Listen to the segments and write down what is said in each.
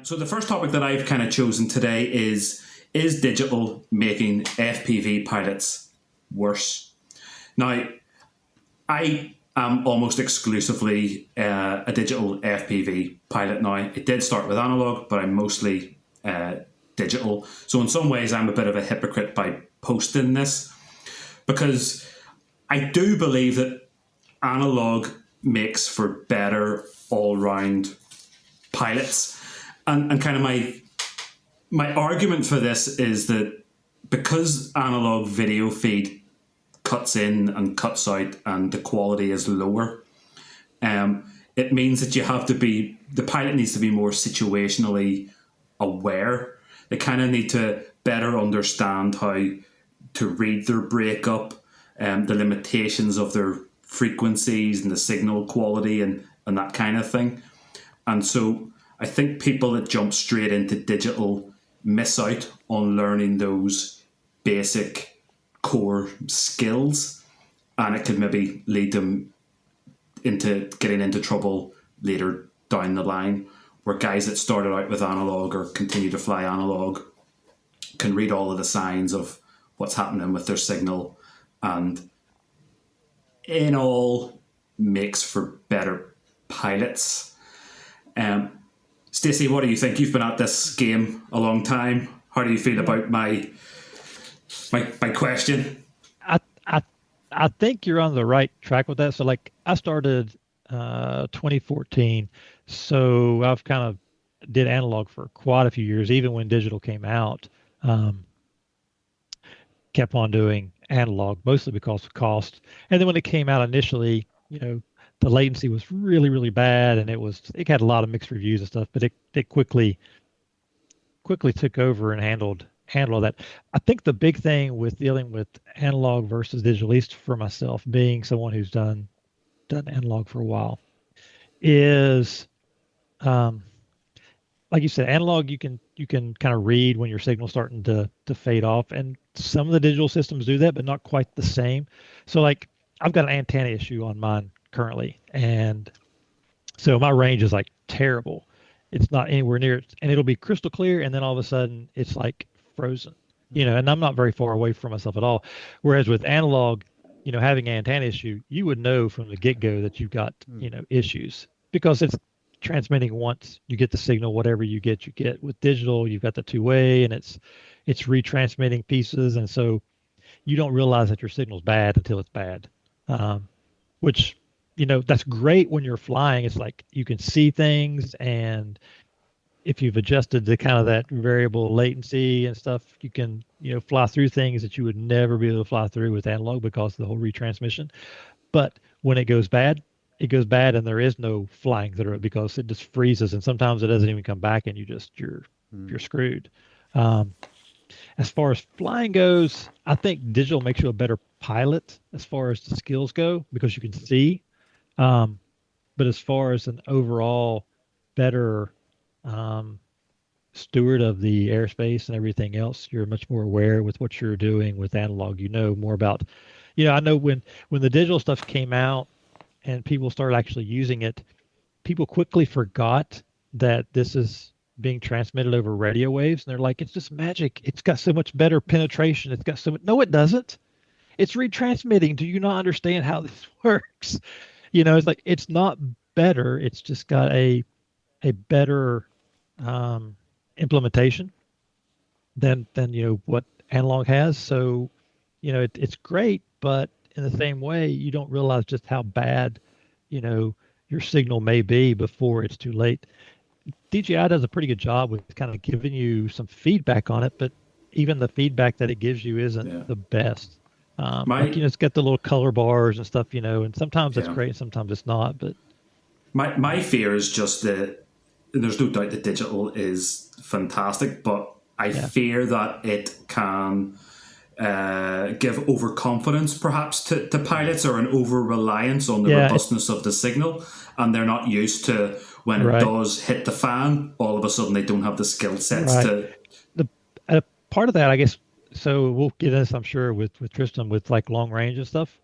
So the first topic that I've kind of chosen today is digital making FPV pilots worse? Now, I am almost exclusively a digital FPV pilot now. It did start with analog, but I'm mostly digital. So in some ways, I'm a bit of a hypocrite by posting this, because I do believe that analog makes for better all-round pilots. And kind of my argument for this is that because analog video feed cuts in and cuts out and the quality is lower, it means that the pilot needs to be more situationally aware. They kind of need to better understand how to read their breakup, the limitations of their frequencies and the signal quality and that kind of thing. And so I think people that jump straight into digital miss out on learning those basic core skills, and it could maybe lead them into getting into trouble later down the line, where guys that started out with analog or continue to fly analog can read all of the signs of what's happening with their signal, and in all makes for better pilots. Stacey, what do you think? You've been at this game a long time. How do you feel about my question? I think you're on the right track with that. So like I started 2014, so I've kind of did analog for quite a few years, even when digital came out. Kept on doing analog mostly because of cost. And then when it came out initially, the latency was really, really bad, and it had a lot of mixed reviews and stuff, but it quickly took over and handled that. I think the big thing with dealing with analog versus digital, at least for myself, being someone who's done analog for a while, is like you said, analog you can kind of read when your signal's starting to fade off, and some of the digital systems do that, but not quite the same. So like I've got an antenna issue on mine currently, and so my range is like terrible. It's not anywhere near it, and it'll be crystal clear, and then all of a sudden it's like frozen, and I'm not very far away from myself at all. Whereas with analog, having an antenna issue, you would know from the get-go that you've got, issues, because it's transmitting once. You get the signal, whatever you get. With digital, you've got the two-way, and it's retransmitting pieces, and so you don't realize that your signal's bad until it's bad, which that's great when you're flying. It's like you can see things, and if you've adjusted to kind of that variable latency and stuff, you can fly through things that you would never be able to fly through with analog because of the whole retransmission. But when it goes bad, and there is no flying through it because it just freezes, and sometimes it doesn't even come back, and you're screwed. As far as flying goes, I think digital makes you a better pilot as far as the skills go, because you can see. But as far as an overall better steward of the airspace and everything else, you're much more aware with what you're doing. With analog, more about, I know when the digital stuff came out and people started actually using it, people quickly forgot that this is being transmitted over radio waves, and they're like, it's just magic. It's got so much better penetration. It's got so much. No, it doesn't. It's retransmitting. Do you not understand how this works? It's like, it's not better. It's just got a better implementation than what analog has. So, it's great, but in the same way, you don't realize just how bad, your signal may be before it's too late. DJI does a pretty good job with kind of giving you some feedback on it, but even the feedback that it gives you isn't the best. It's got the little color bars and stuff, and sometimes it's great, and sometimes it's not. But my fear is just that there's no doubt that digital is fantastic, but I fear that it can give overconfidence perhaps to pilots, or an over-reliance on the robustness of the signal, and they're not used to when it does hit the fan, all of a sudden they don't have the skill sets to... Part of that, I guess, so we'll get this, I'm sure, with Tristan, with like long range and stuff.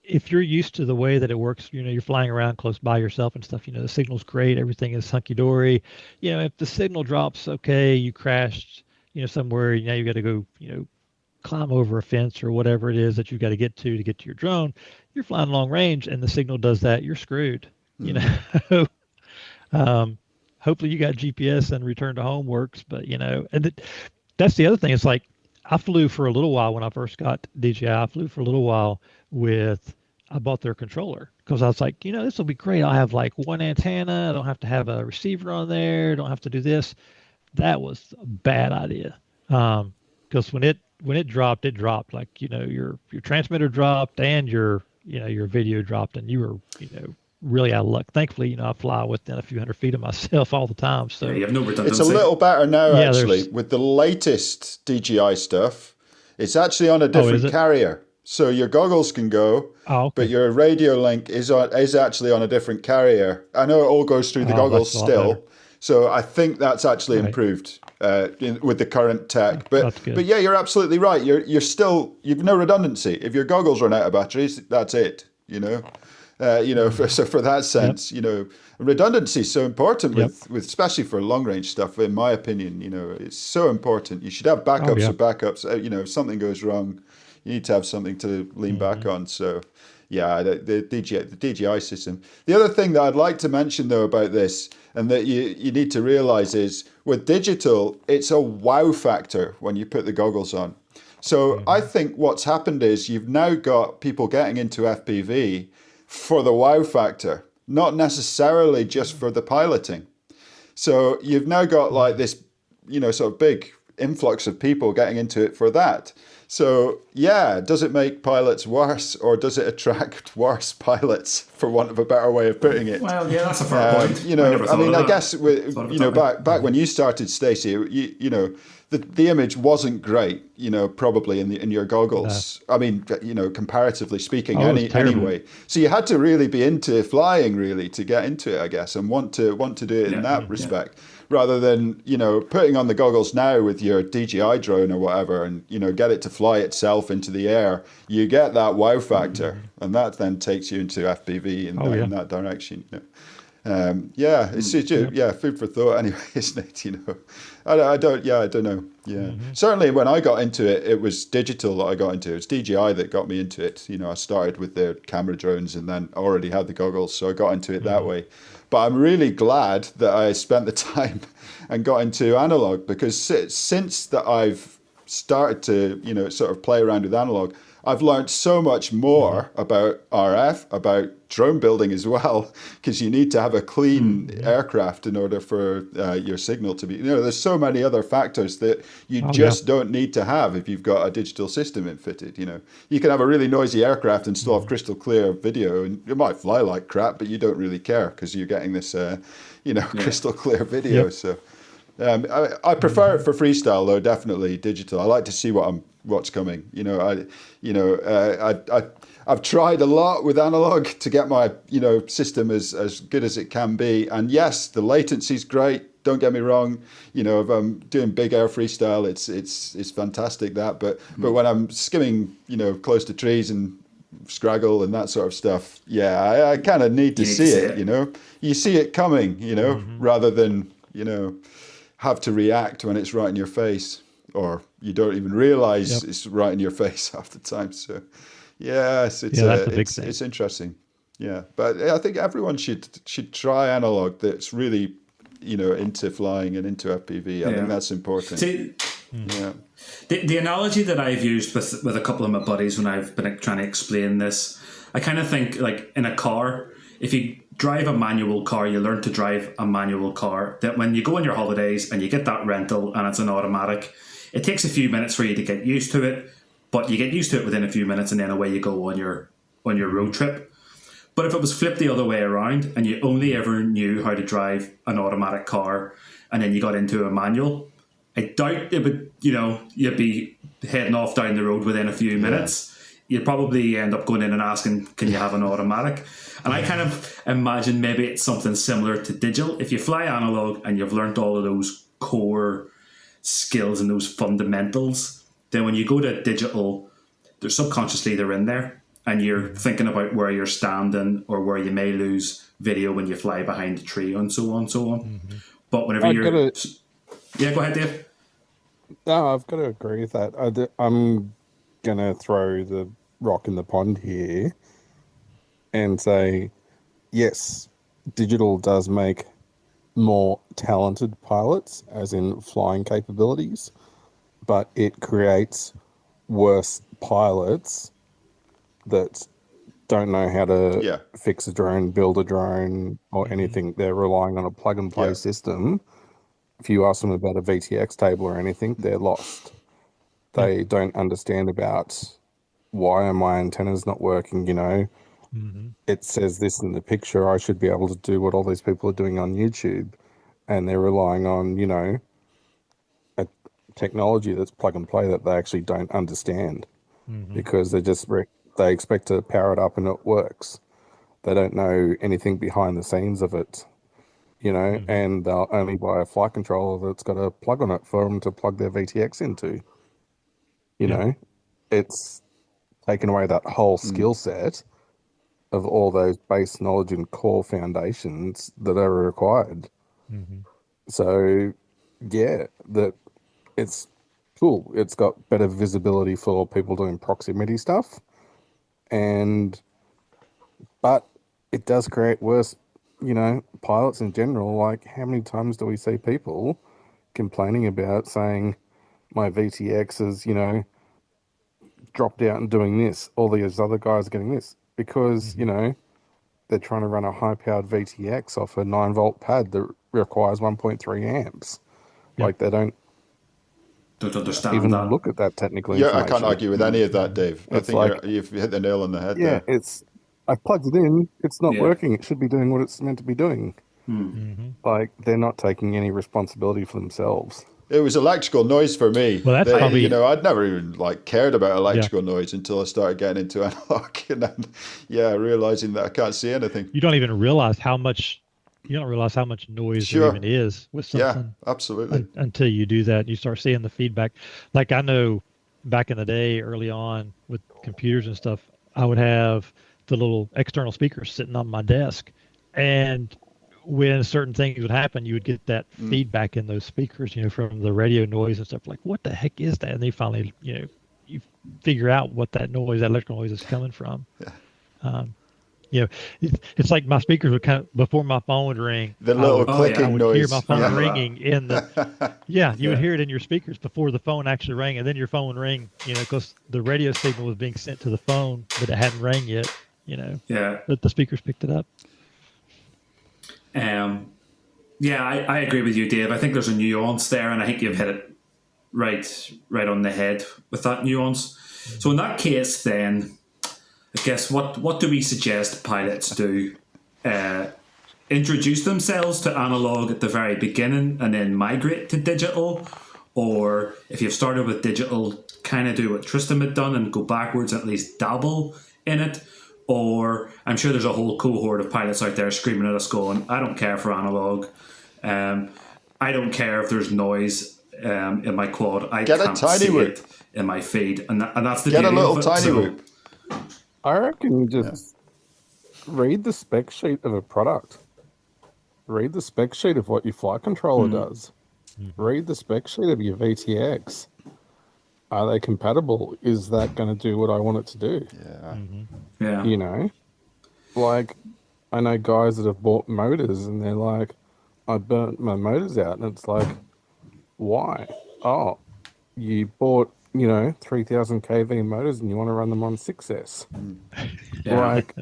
if you're used to the way that it works, you're flying around close by yourself and stuff, the signal's great, everything is hunky dory. If the signal drops, okay, you crashed, somewhere, now you got to go, climb over a fence or whatever it is that you got to get to your drone. You're flying long range and the signal does that, you're screwed. Um, hopefully you got GPS and return to home works, but that's the other thing. It's like I flew for a little while when I first got DJI. I flew for a little while I bought their controller because I was like, this will be great. I'll have like one antenna. I don't have to have a receiver on there. Don't have to do this. That was a bad idea. Because when it dropped, like, your transmitter dropped and your video dropped and you were, really out of luck. Thankfully, I fly within a few hundred feet of myself all the time. So you have no redundancy. It's a little better now, actually. With the latest DJI stuff, it's actually on a different carrier. So your goggles can go, but your radio link is actually on a different carrier. I know it all goes through the goggles still. So I think that's actually improved with the current tech. But yeah, you're absolutely right. You've no redundancy. If your goggles run out of batteries, that's it. For that sense, redundancy is so important with especially for long range stuff. In my opinion, it's so important. You should have backups or backups. If something goes wrong, you need to have something to lean back on. So, yeah, the DJI system. The other thing that I'd like to mention though about this, and that you need to realize, is with digital, it's a wow factor when you put the goggles on. So I think what's happened is you've now got people getting into FPV for the wow factor, not necessarily just for the piloting. So you've now got like this, sort of big influx of people getting into it for that. So yeah, does it make pilots worse, or does it attract worse pilots, for want of a better way of putting it? Well, yeah, that's a fair point. I guess back when you started, Stacey, the image wasn't great, probably in your goggles. No. I mean, comparatively speaking, anyway. So you had to really be into flying, really, to get into it, I guess, and want to do it in that respect, rather than putting on the goggles now with your DJI drone or whatever, and get it to fly itself into the air. You get that wow factor, and that then takes you into FPV in that direction. It's food for thought anyway, isn't it? I don't know. Yeah, certainly when I got into it, it was digital that I got into. It was DJI that got me into it. I started with their camera drones and then already had the goggles, so I got into it that way. But I'm really glad that I spent the time and got into analog, because since that I've started to sort of play around with analog, I've learned so much more about RF, about drone building as well, because you need to have a clean aircraft in order for your signal to be, there's so many other factors that you just don't need to have if you've got a digital system fitted. You can have a really noisy aircraft and still have crystal clear video, and it might fly like crap, but you don't really care because you're getting this, crystal clear video. So I prefer it for freestyle though, definitely digital. I like to see what's coming. I've tried a lot with analog to get my system as good as it can be, and yes, the latency's great. Don't get me wrong. If I'm doing big air freestyle, it's fantastic that. But when I'm skimming close to trees and scraggle and that sort of stuff, I kind of need to see it. You see it coming. Rather than have to react when it's right in your face, or you don't even realize it's right in your face half the time. So, yes, it's interesting. Yeah, but I think everyone should try analog that's really, into flying and into FPV. I think that's important. See, the analogy that I've used with a couple of my buddies when I've been trying to explain this, I kind of think like in a car, if you drive a manual car, you learn to drive a manual car, that when you go on your holidays and you get that rental and it's an automatic, it takes a few minutes for you to get used to it, but you get used to it within a few minutes and then away you go on your road trip. But if it was flipped the other way around and you only ever knew how to drive an automatic car and then you got into a manual, I doubt it would, you'd be heading off down the road within a few minutes. You'd probably end up going in and asking, can you have an automatic? And I kind of imagine maybe it's something similar to digital. If you fly analog and you've learned all of those core skills and those fundamentals, then when you go to digital, they're subconsciously they're in there. and you're thinking about where you're standing or where you may lose video when you fly behind a tree and so on and so on. But whenever I've got you're... to, Yeah, go ahead, Dave. no, I've got to agree with that. I'm going to throw the rock in the pond here and say, yes, digital does make more talented pilots, as in flying capabilities, but it creates worse pilots that don't know how to Yeah. fix a drone, build a drone, or anything. They're relying on a plug and play Yeah. system. If you ask them about a VTX table or anything, they're lost. They don't understand about why are my antennas not working, you know. It says this in the picture. I should be able to do what all these people are doing on YouTube. And they're relying on, you know, a technology that's plug and play that they actually don't understand because they expect to power it up and it works. They don't know anything behind the scenes of it, you know, and they'll only buy a flight controller that's got a plug on it for them to plug their VTX into. You know, it's taken away that whole skill set of all those base knowledge and core foundations that are required. So, yeah, that it's cool. It's got better visibility for people doing proximity stuff, but it does create worse, you know, pilots in general. Like, how many times do we see people complaining about saying my VTX is, you know, dropped out and doing this, all these other guys are getting this because, you know, they're trying to run a high-powered VTX off a 9-volt pad that requires 1.3 amps. Like, they don't Understand even that. look at that technical Yeah, I information. can't argue with any of that, Dave. I It's think like- you've hit the nail on the head Yeah, there. I plugged it in, it's not Yeah. working. It should be doing what it's meant to be doing. Like, they're not taking any responsibility for themselves. It was electrical noise for me. Well, that's probably- you know, I'd never even like cared about electrical noise until I started getting into analog, and then realizing that I can't see anything. You don't even realize how much noise Sure. there even is with Yeah, something absolutely. until you do that. You start seeing the feedback. Like, I know back in the day, early on with computers and stuff, I would have the little external speakers sitting on my desk, and when certain things would happen, you would get that feedback in those speakers, you know, from the radio noise and stuff. Like, what the heck is that? And they finally, you know, you figure out what that electrical noise is coming from. You know, it's like my speakers would kind of, before my phone would ring, The little clicking I would noise. hear my phone Yeah. ringing in the, you would hear it in your speakers before the phone actually rang, and then your phone would ring, you know, because the radio signal was being sent to the phone, but it hadn't rang yet, you know. Yeah. But the speakers picked it up. I agree with you, Dave. I think there's a nuance there, and I think you've hit it right on the head with that nuance. So in that case, then, I guess what do we suggest pilots do? Introduce themselves to analog at the very beginning and then migrate to digital, or if you've started with digital, kind of do what Tristan had done and go backwards, at least dabble in it. Or I'm sure there's a whole cohort of pilots out there screaming at us going, I don't care for analog. I don't care if there's noise in my quad. I Get a can't tiny see whoop. it in my feed. And that's the Get a beauty little of it. tiny So, whoop. I reckon just read the spec sheet of a product. Read the spec sheet of what your flight controller does. Read the spec sheet of your VTX. Are they compatible? Is that going to do what I want it to do? Yeah. Yeah. You know? Like, I know guys that have bought motors and they're like, I burnt my motors out. And it's like, why? Oh, you bought, you know, 3,000 kV motors and you want to run them on 6S. Yeah. Like,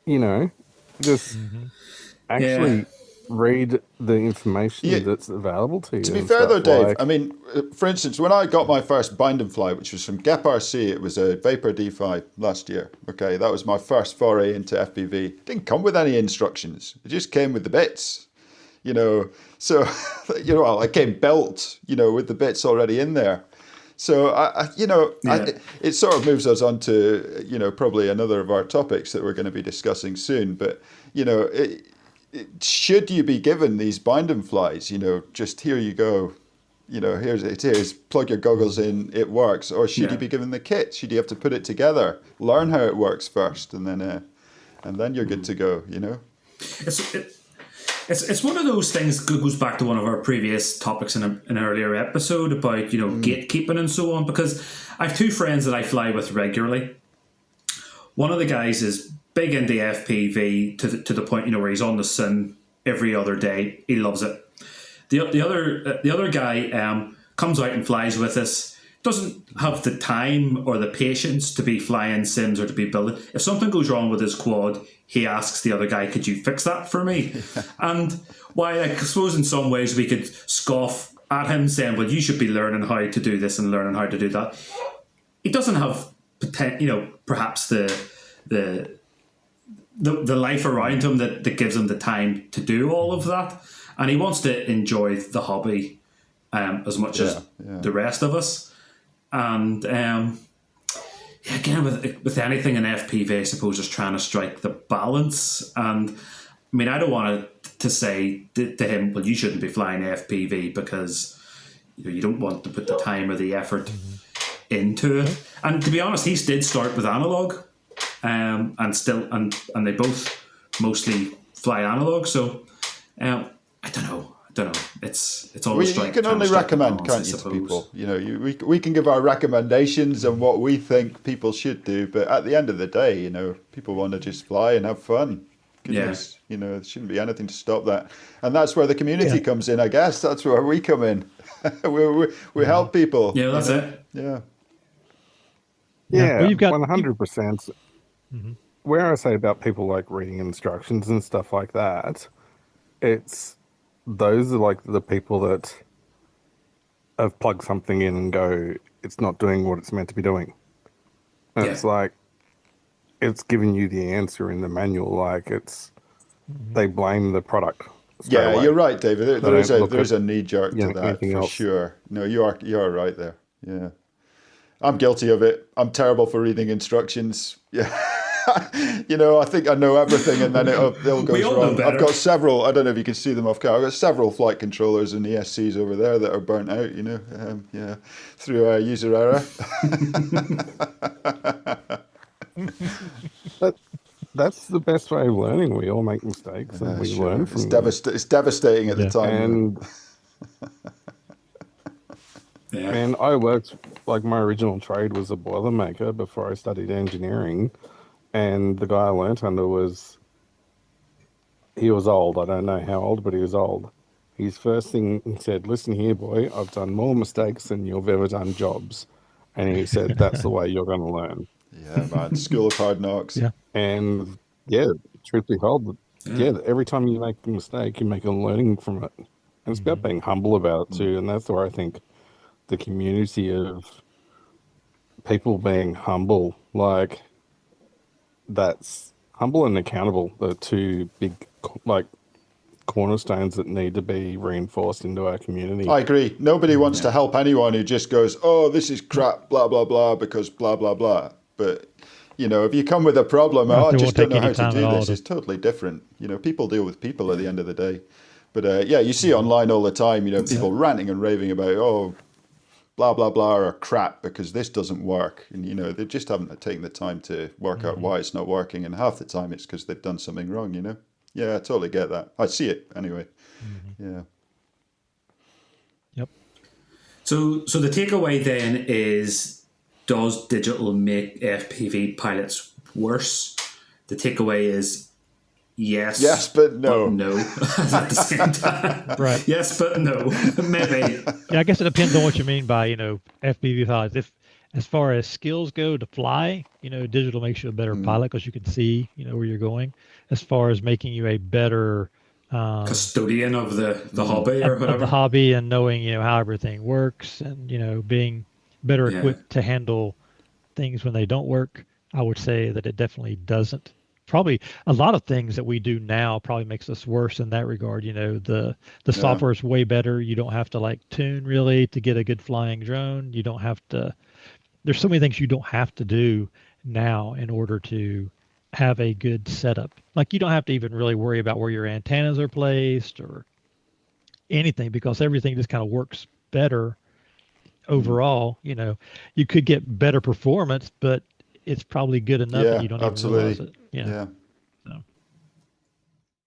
you know, just actually read the information Yeah. that's available to you. To be and fair stuff. though, Dave, like, I mean, for instance, when I got my first bind and fly, which was from Gep RC, it was a Vapor D5 last year. Okay, that was my first foray into FPV. It didn't come with any instructions. It just came with the bits, you know. So, you know, I came built, you know, with the bits already in there. So, it sort of moves us on to, you know, probably another of our topics that we're going to be discussing soon. But, you know, should you be given these bind and flies, you know, just here you go, here's plug your goggles in, it works? Or should you be given the kit? Should you have to put it together, learn how it works first, and then you're good to go? It's one of those things that goes back to one of our previous topics in an earlier episode about gatekeeping and so on, because I have two friends that I fly with regularly. One of the guys is big into FPV to the point where he's on the sim every other day. He loves it. The other guy comes out and flies with us. Doesn't have the time or the patience to be flying sims or to be building. If something goes wrong with his quad, he asks the other guy, "Could you fix that for me?" And while I suppose in some ways we could scoff at him saying, "Well, you should be learning how to do this and learning how to do that," he doesn't have perhaps the life around him that gives him the time to do all of that, and he wants to enjoy the hobby as much as the rest of us. And again, with anything in FPV, I suppose just trying to strike the balance. And I mean, I don't want to say to him, "Well, you shouldn't be flying FPV because you don't want to put the time or the effort into it." And to be honest, he did start with analog, and they both mostly fly analog. So I don't know. It's always you can only recommend, can't you, to people? We can give our recommendations on what we think people should do, but at the end of the day, people want to just fly and have fun. Goodness, there shouldn't be anything to stop that, and that's where the community comes in. I guess that's where we come in. we help people. Yeah, that's it. Yeah. Yeah, well, you've got 100%. Where I say about people like reading instructions and stuff like that, those are like the people that have plugged something in and go, it's not doing what it's meant to be doing. And it's like, it's giving you the answer in the manual. Like they blame the product. Yeah, away. You're right, David. There's a knee jerk to that for else. Sure. No, you're right there. Yeah. I'm guilty of it. I'm terrible for reading instructions. Yeah. I think I know everything, and then it all goes wrong. I've got several. I don't know if you can see them off camera. I've got several flight controllers and ESCs over there that are burnt out. Through user error. That's the best way of learning. We all make mistakes, and we learn from them. It's devastating at the time. And I worked, like my original trade was a boilermaker before I studied engineering. And the guy I learnt under he was old. I don't know how old, but he was old. His first thing he said, "Listen here, boy, I've done more mistakes than you've ever done jobs." And he said, "That's the way you're going to learn." Yeah, man. School of hard knocks. Yeah. And truth be told, every time you make a mistake, you make a learning from it. And it's about being humble about it too. And that's where I think the community of people being humble, like, that's humble and accountable, the two big cornerstones that need to be reinforced into our community. I agree. Nobody wants to help anyone who just goes, "Oh, this is crap, blah blah blah," because blah blah blah. But if you come with a problem, I just don't know how to do this. It's totally different. People deal with people at the end of the day. But you see online all the time. People ranting and raving about blah blah blah or crap because this doesn't work, and they just haven't taken the time to work out why it's not working, and half the time it's because they've done something wrong. I totally get that. I see it anyway. Yep. So the takeaway then is, does digital make FPV pilots worse? The takeaway is yes, but no. But no at the same time. Right. Yes, but no. Maybe. Yeah, I guess it depends on what you mean by, FPV pilots. If, as far as skills go to fly, digital makes you a better pilot because you can see, where you're going. As far as making you a better custodian of the hobby or whatever. Of the hobby and knowing, how everything works and, being better equipped to handle things when they don't work, I would say that it definitely doesn't. Probably a lot of things that we do now probably makes us worse in that regard. The software is way better. You don't have to tune really to get a good flying drone. You don't have to, there's so many things you don't have to do now in order to have a good setup. You don't have to even really worry about where your antennas are placed or anything because everything just kind of works better overall. You know, you could get better performance, but it's probably good enough Yeah, and you don't even realize absolutely. it. Yeah. Yeah.